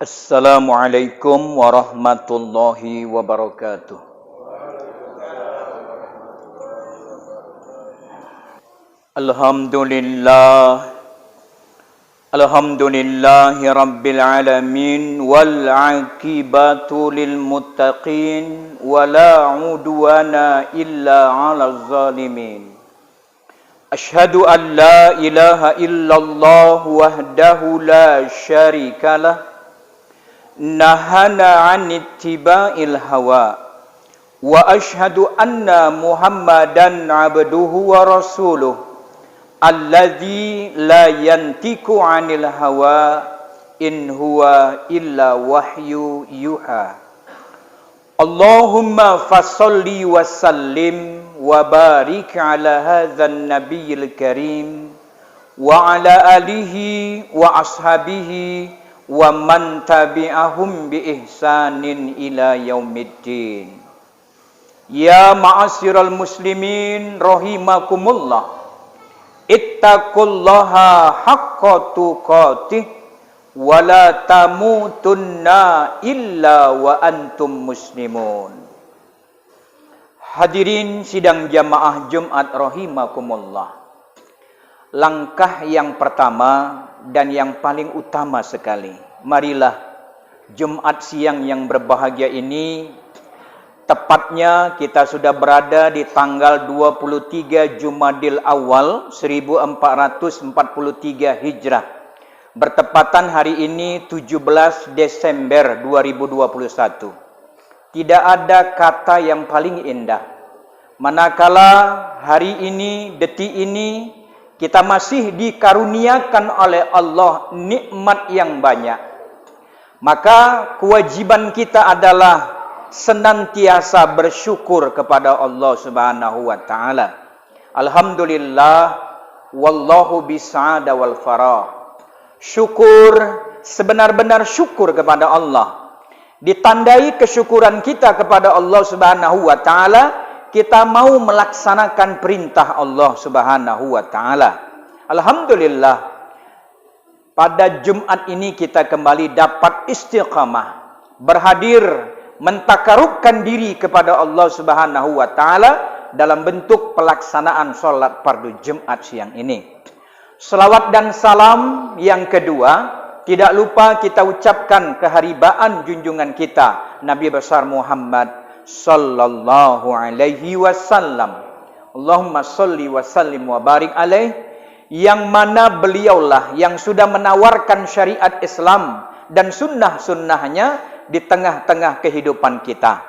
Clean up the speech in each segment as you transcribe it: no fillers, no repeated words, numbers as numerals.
Assalamualaikum warahmatullahi wabarakatuh. Alhamdulillah. Alhamdulillahi rabbil alamin wal aqibatu lil muttaqin wala udwana illa 'alal zalimin. Ashhadu an la ilaha illallah wahdahu la syarikalah nahana 'an ittiba'il hawa wa ashhadu anna Muhammadan 'abduhu wa rasuluh alladzi la yantiku 'anil hawa in huwa illa wahyu yuha. Allahumma fasholli wa sallim wa barik ala hadzal nabiyil karim wa ala alihi wa ashabihi wa man tabi'ahum bi ihsanin ila yaumiddin. Ya ma'asyiral muslimin rahimakumullah, ittaqullaha haqqa tuqatih wa la tamutunna illa wa antum muslimun. Hadirin sidang jamaah Jumat rahimakumullah. Langkah yang pertama dan yang paling utama sekali, marilah Jumat siang yang berbahagia ini, tepatnya kita sudah berada di tanggal 23 Jumadil Awal 1443 Hijrah. Bertepatan hari ini 17 Desember 2021. Tidak ada kata yang paling indah manakala hari ini, detik ini, kita masih dikaruniakan oleh Allah nikmat yang banyak. Maka kewajiban kita adalah senantiasa bersyukur kepada Allah Subhanahu wa taala. Alhamdulillah wallahu bis'ada wal farah. Syukur, sebenar-benar syukur kepada Allah. Ditandai kesyukuran kita kepada Allah Subhanahu wa taala, kita mau melaksanakan perintah Allah Subhanahu wa taala. Alhamdulillah, pada Jumat ini kita kembali dapat istiqamah, berhadir mentakarubkan diri kepada Allah Subhanahu wa taala dalam bentuk pelaksanaan salat fardu Jumat siang ini. Selawat dan salam yang kedua, tidak lupa kita ucapkan keharibaan junjungan kita Nabi besar Muhammad sallallahu alaihi wasallam. Allahumma sholli wa sallim wa barik alaih, yang mana beliaulah yang sudah menawarkan syariat Islam dan sunnah-sunnahnya di tengah-tengah kehidupan kita.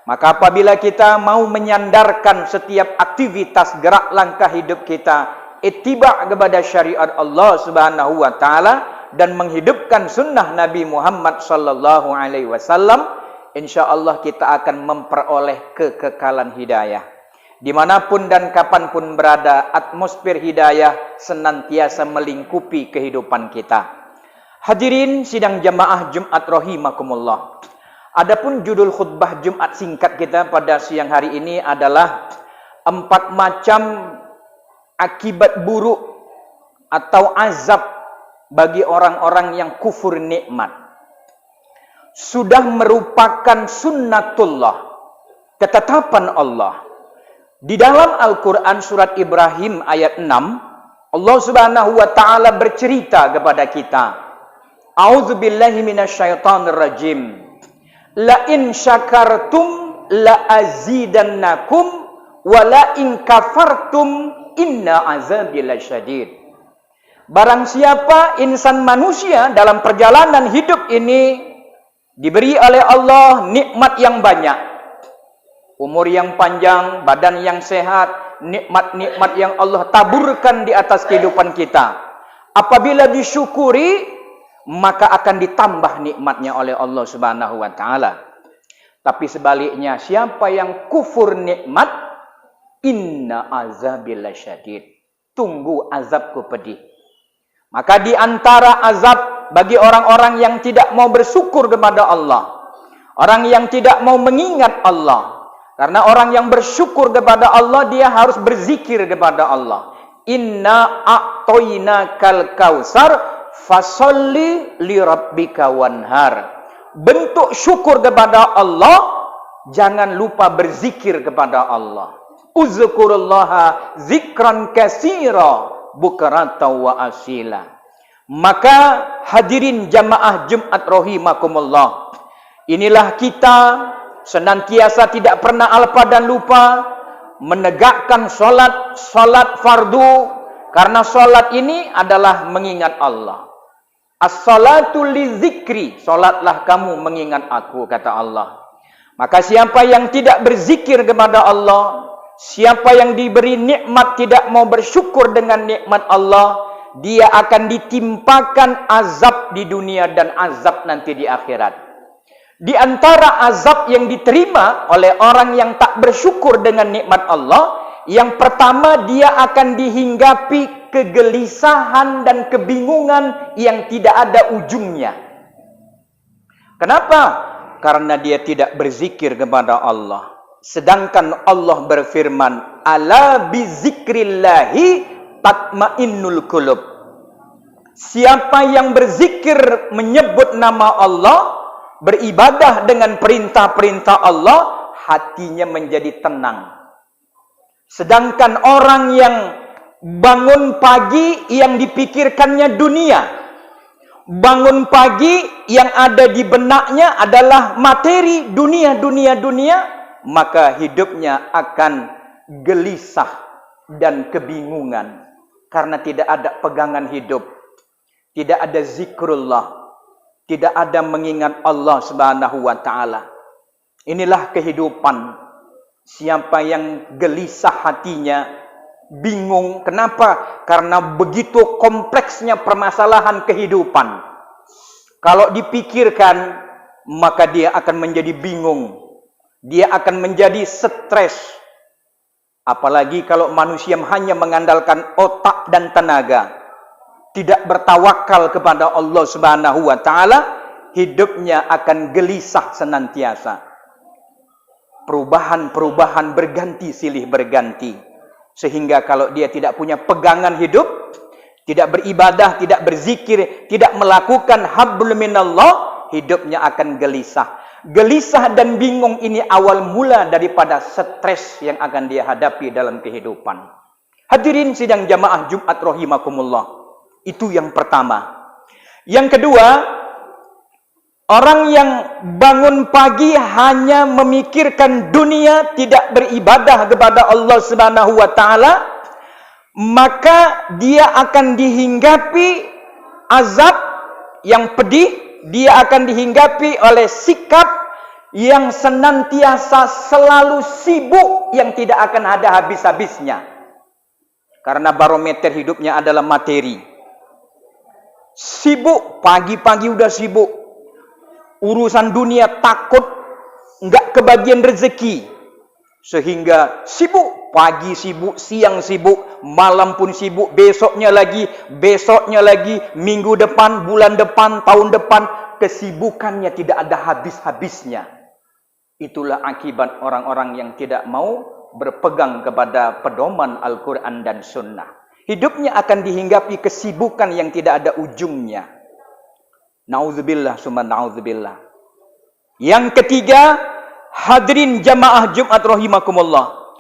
Maka apabila kita mau menyandarkan setiap aktivitas gerak langkah hidup kita ittiba' kepada syariat Allah Subhanahu wa taala dan menghidupkan sunnah Nabi Muhammad sallallahu alaihi wasallam, insyaallah kita akan memperoleh kekekalan hidayah. Dimanapun dan kapanpun berada, atmosfer hidayah senantiasa melingkupi kehidupan kita. Hadirin sidang jamaah Jumat rahimakumullah. Adapun judul khutbah Jumat singkat kita pada siang hari ini adalah 4 macam akibat buruk atau azab bagi orang-orang yang kufur nikmat. Sudah merupakan sunnatullah, ketetapan Allah. Di dalam Al-Quran surat Ibrahim ayat 6, Allah Subhanahu wa taala bercerita kepada kita, A'udzubillahi minasyaitonir rajim. La in syakartum la azidannakum wa la in kafartum inna azabi lasyadid. Barang siapa insan manusia dalam perjalanan hidup ini diberi oleh Allah nikmat yang banyak, umur yang panjang, badan yang sehat, nikmat-nikmat yang Allah taburkan di atas kehidupan kita. Apabila disyukuri, maka akan ditambah nikmatnya oleh Allah Subhanahu wa taala. Tapi sebaliknya, siapa yang kufur nikmat, inna azabil lasyadid, tunggu azabku pedih. Maka di antara azab bagi orang-orang yang tidak mau bersyukur kepada Allah, orang yang tidak mau mengingat Allah. Karena orang yang bersyukur kepada Allah, dia harus berzikir kepada Allah. Inna a'toinakal kausar fasolli li rabbika wanhar. Bentuk syukur kepada Allah, jangan lupa berzikir kepada Allah. Uzkurullaha zikran katsira bukrata wa asila. Maka hadirin jamaah Jumat rahimakumullah, inilah kita senantiasa tidak pernah alpa dan lupa menegakkan salat fardu, karena salat ini adalah mengingat Allah. As-salatu lizikri, salatlah kamu mengingat aku, kata Allah. Maka siapa yang tidak berzikir kepada Allah, siapa yang diberi nikmat tidak mau bersyukur dengan nikmat Allah, dia akan ditimpakan azab di dunia dan azab nanti di akhirat. Di antara azab yang diterima oleh orang yang tak bersyukur dengan nikmat Allah, yang pertama dia akan dihinggapi kegelisahan dan kebingungan yang tidak ada ujungnya. Kenapa? Karena dia tidak berzikir kepada Allah. Sedangkan Allah berfirman, ala bizikrillahi tatmainnul qulub. Siapa yang berzikir menyebut nama Allah, beribadah dengan perintah-perintah Allah, hatinya menjadi tenang. Sedangkan orang yang bangun pagi yang dipikirkannya dunia, bangun pagi yang ada di benaknya adalah materi, dunia, maka hidupnya akan gelisah dan kebingungan karena tidak ada pegangan hidup, tidak ada zikrullah, tidak ada mengingat Allah Subhanahu wa taala. Inilah kehidupan. Siapa yang gelisah hatinya, bingung, kenapa? Karena begitu kompleksnya permasalahan kehidupan. Kalau dipikirkan, maka dia akan menjadi bingung. Dia akan menjadi stres. Apalagi kalau manusia hanya mengandalkan otak dan tenaga, tidak bertawakal kepada Allah Subhanahu wa taala, hidupnya akan gelisah senantiasa. Perubahan-perubahan berganti silih berganti. Sehingga kalau dia tidak punya pegangan hidup, tidak beribadah, tidak berzikir, tidak melakukan hablum minallah, hidupnya akan gelisah. Gelisah dan bingung ini awal mula daripada stres yang akan dia hadapi dalam kehidupan. Hadirin sidang jamaah Jumat rahimakumullah. Itu yang pertama. Yang kedua, orang yang bangun pagi hanya memikirkan dunia, tidak beribadah kepada Allah Subhanahu wa taala, maka dia akan dihinggapi azab yang pedih, dia akan dihinggapi oleh sikap yang senantiasa selalu sibuk yang tidak akan ada habis-habisnya. Karena barometer hidupnya adalah materi. Sibuk, pagi-pagi udah sibuk. Urusan dunia takut enggak kebagian rezeki. Sehingga sibuk, pagi sibuk, siang sibuk, malam pun sibuk, besoknya lagi, minggu depan, bulan depan, tahun depan, kesibukannya tidak ada habis-habisnya. Itulah akibat orang-orang yang tidak mau berpegang kepada pedoman Al-Quran dan Sunnah. Hidupnya akan dihinggapi kesibukan yang tidak ada ujungnya. Na'udzubillah summa na'udzubillah. Yang ketiga, hadirin jamaah Jumat rahimakumullah.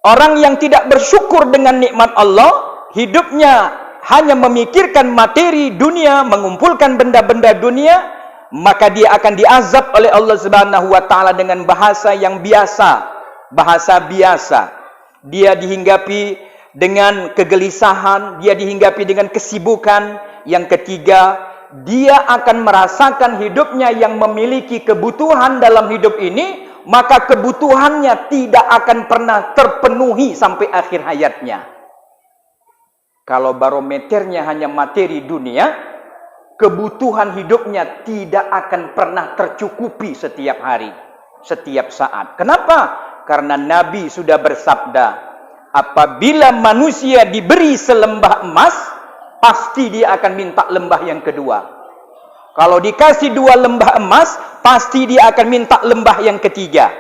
Orang yang tidak bersyukur dengan nikmat Allah, hidupnya hanya memikirkan materi dunia, mengumpulkan benda-benda dunia, maka dia akan diazab oleh Allah Subhanahu wa taala dengan bahasa yang biasa, bahasa biasa. Dia dihinggapi dengan kegelisahan, dia dihinggapi dengan kesibukan. Yang ketiga, dia akan merasakan hidupnya yang memiliki kebutuhan dalam hidup ini, maka kebutuhannya tidak akan pernah terpenuhi sampai akhir hayatnya. Kalau barometernya hanya materi dunia, kebutuhan hidupnya tidak akan pernah tercukupi setiap hari, setiap saat. Kenapa? Karena Nabi sudah bersabda, apabila manusia diberi selembah emas, pasti dia akan minta lembah yang kedua. Kalau dikasih 2 lembah emas, pasti dia akan minta lembah yang ketiga.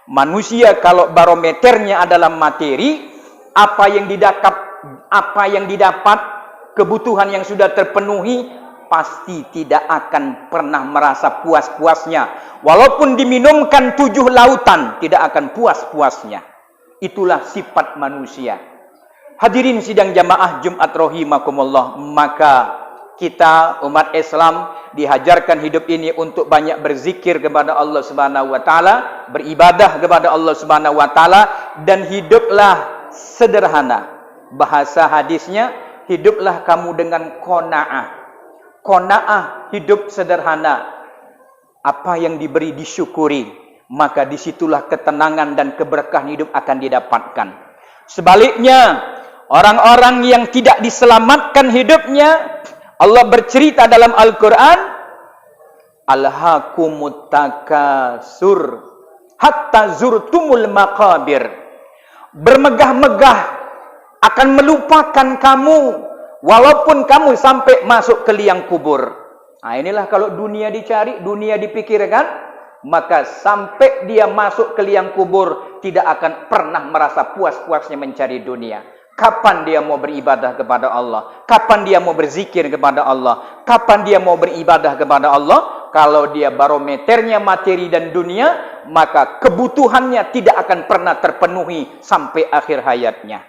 Manusia kalau barometernya adalah materi, apa yang didapat, kebutuhan yang sudah terpenuhi, pasti tidak akan pernah merasa puas-puasnya. Walaupun diminumkan 7 lautan, tidak akan puas-puasnya. Itulah sifat manusia. Hadirin sidang jamaah Jumat rahimakumullah, maka kita umat Islam dihajarkan hidup ini untuk banyak berzikir kepada Allah Subhanahu wa taala, beribadah kepada Allah Subhanahu wa taala, dan hiduplah sederhana. Bahasa hadisnya, hiduplah kamu dengan qanaah. Qanaah, hidup sederhana. Apa yang diberi disyukuri, maka disitulah ketenangan dan keberkahan hidup akan didapatkan. Sebaliknya, orang-orang yang tidak diselamatkan hidupnya, Allah bercerita dalam Al-Quran, alhaakumut takasur hatta zurtumul maqabir. Bermegah-megah akan melupakan kamu walaupun kamu sampai masuk ke liang kubur. Nah, inilah kalau dunia dicari, dunia dipikirkan, maka sampai dia masuk ke liang kubur tidak akan pernah merasa puas-puasnya mencari dunia. Kapan dia mau beribadah kepada Allah? Kapan dia mau berzikir kepada Allah? Kapan dia mau beribadah kepada Allah? Kalau dia barometernya materi dan dunia, maka kebutuhannya tidak akan pernah terpenuhi sampai akhir hayatnya.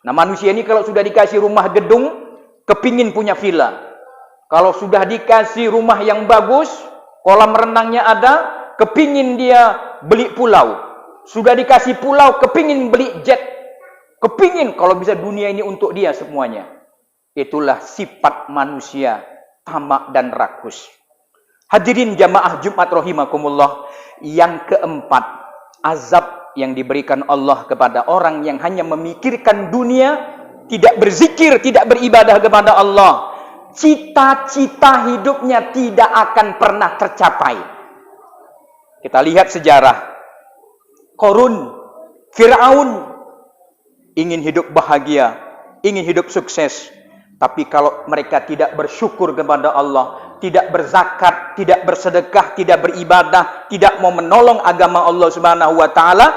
Nah, manusia ini kalau sudah dikasih rumah gedung, kepingin punya villa. Kalau sudah dikasih rumah yang bagus, kolam renangnya ada, kepingin dia beli pulau. Sudah dikasih pulau, kepingin beli jet. Kepingin kalau bisa dunia ini untuk dia semuanya. Itulah sifat manusia, tamak dan rakus. Hadirin jamaah Jumat rahimakumullah. Yang keempat, azab yang diberikan Allah kepada orang yang hanya memikirkan dunia, tidak berzikir, tidak beribadah kepada Allah. Cita-cita hidupnya tidak akan pernah tercapai. Kita lihat sejarah. Qarun, Fir'aun, ingin hidup bahagia, ingin hidup sukses. Tapi kalau mereka tidak bersyukur kepada Allah, tidak berzakat, tidak bersedekah, tidak beribadah, tidak mau menolong agama Allah Subhanahu wa taala,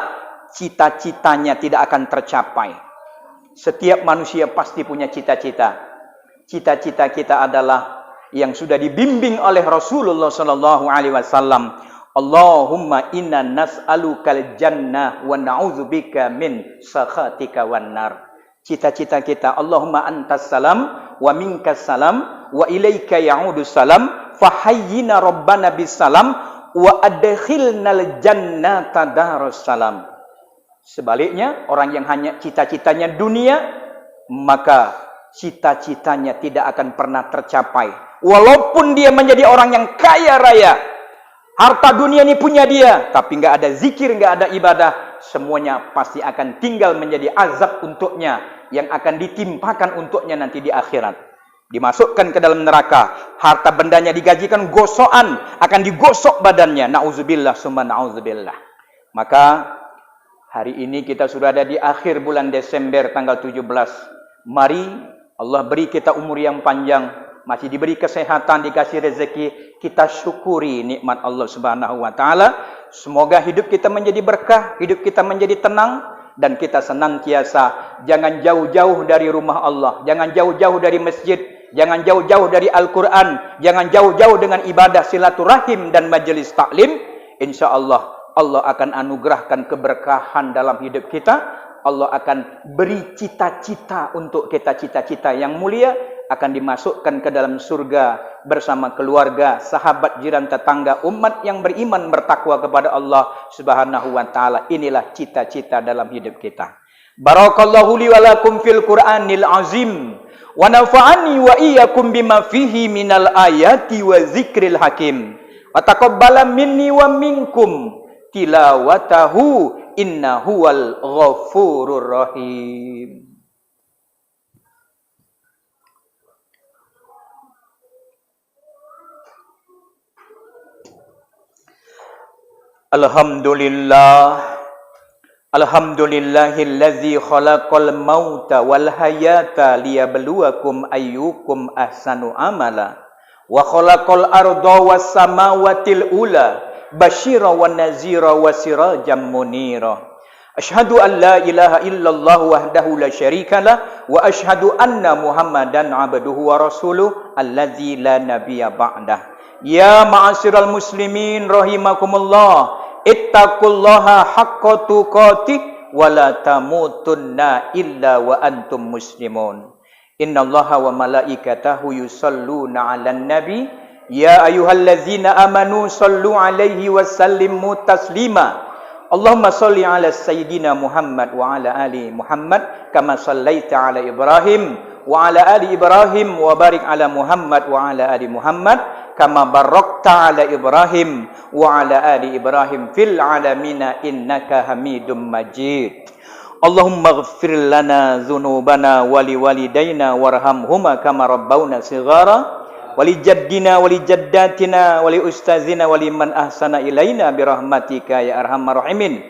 cita-citanya tidak akan tercapai. Setiap manusia pasti punya cita-cita. Cita-cita kita adalah yang sudah dibimbing oleh Rasulullah sallallahu alaihi wasallam. Allahumma inna nas'alukal jannah wa na'udzubika min sakhatika wan nar. Cita-cita kita, Allahumma antas salam wa minkas salam wa ilaika ya'udus salam fahayyina rabbana bis salam wa adkhilnal jannata darus salam. Sebaliknya, orang yang hanya cita-citanya dunia, maka cita-citanya tidak akan pernah tercapai. Walaupun dia menjadi orang yang kaya raya, harta dunia ini punya dia, tapi nggak ada zikir, nggak ada ibadah, semuanya pasti akan tinggal menjadi azab untuknya, yang akan ditimpakan untuknya nanti di akhirat. Dimasukkan ke dalam neraka, harta bendanya digajikan gosokan, akan digosok badannya. Nauzubillah summa nauzubillah. Maka hari ini kita sudah ada di akhir bulan Desember tanggal 17. Mari Allah beri kita umur yang panjang, masih diberi kesehatan, dikasih rezeki, kita syukuri nikmat Allah Subhanahu wa taala. Semoga hidup kita menjadi berkah, hidup kita menjadi tenang, dan kita senantiasa jangan jauh-jauh dari rumah Allah, jangan jauh-jauh dari masjid, jangan jauh-jauh dari Al-Qur'an, jangan jauh-jauh dengan ibadah silaturahim dan majelis taklim. Insyaallah Allah akan anugerahkan keberkahan dalam hidup kita. Allah akan beri cita-cita untuk kita, cita-cita yang mulia, akan dimasukkan ke dalam surga bersama keluarga, sahabat, jiran, tetangga, umat yang beriman, bertakwa kepada Allah Subhanahu wa taala. Inilah cita-cita dalam hidup kita. Barakallahu li wa lakum fil Qur'anil azim wa nafa'ani wa iyyakum bima fihi minal ayati wa zikril hakim. Wa taqabbala minni wa minkum tilawatahu innahu wal ghafurur rahim. Alhamdulillah, alhamdulillahillazi khalaqal mauta wal hayata liyabluwakum ayyukum ahsanu amala wa khalaqal arda was samawatil ula basyira wa nazira wa sirajam munira. Asyhadu an la ilaha illallah wahdahu la syarikalah wa asyhadu anna Muhammadan abduhu wa rasuluh allazi la nabiyya ba'dah. Ya ma'asyiral muslimin rahimakumullah, ittaqullaha haqqa tuqatih wa la tamutunna illa wa antum muslimun. Innallaha wa malaikatahu yusalluna 'alan nabi ya ayyuhallazina amanu sallu 'alaihi wa sallimu taslima. Allahumma salli 'ala sayyidina Muhammad wa 'ala ali Muhammad kama sallaita 'ala Ibrahim wa 'ala ali Ibrahim wa barik 'ala Muhammad wa 'ala ali Muhammad kama barakta 'ala Ibrahim wa 'ala ali Ibrahim fil 'alamina innaka Hamidum Majid. Allahumma ighfir lana dhunubana wa liwalidayna warhamhuma kama rabbawna shighara wa li jaddina wa li jaddatina wa li ustazina wa liman ahsana ilaina birahmatika ya arhamar rahimin.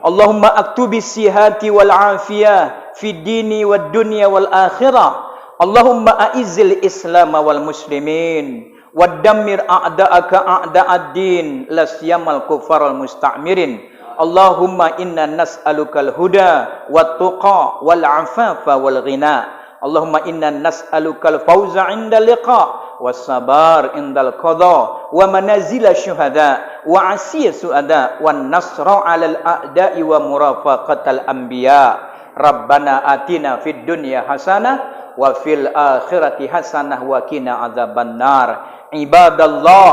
Allahumma aktubi sihati wal afiyah fi dini wad dunya wal akhirah. Allahumma a'izzil islam wal muslimin wadammir a'da'aka a'da'ad-din lasyamal kufar wal musta'mirin. Allahumma inna nas'alukal huda wat tuqa wal afafa wal ghina. Allahumma inna nas'alukal fawza 'inda liqa was sabar indal qada wa manazila syuhada wa asiyya suada wan nasra 'alal a'da'i wa murafaqatal anbiya. Rabbana atina fid dunya hasanah wa fil akhirati hasanah wa qina adzabannar. Ibadallah,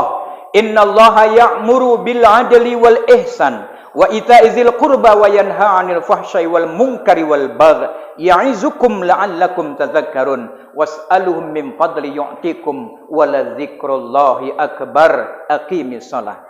innallaha ya'muru bil 'adli wal ihsan wa ita'izil qurba wa yanha 'anil fahsya'i wal munkari wal baghi ya'izukum la'allakum tadhakkarun was'aluhum min fadli yu'tikum wa la dzikrullahi akbar. Aqimis shalah.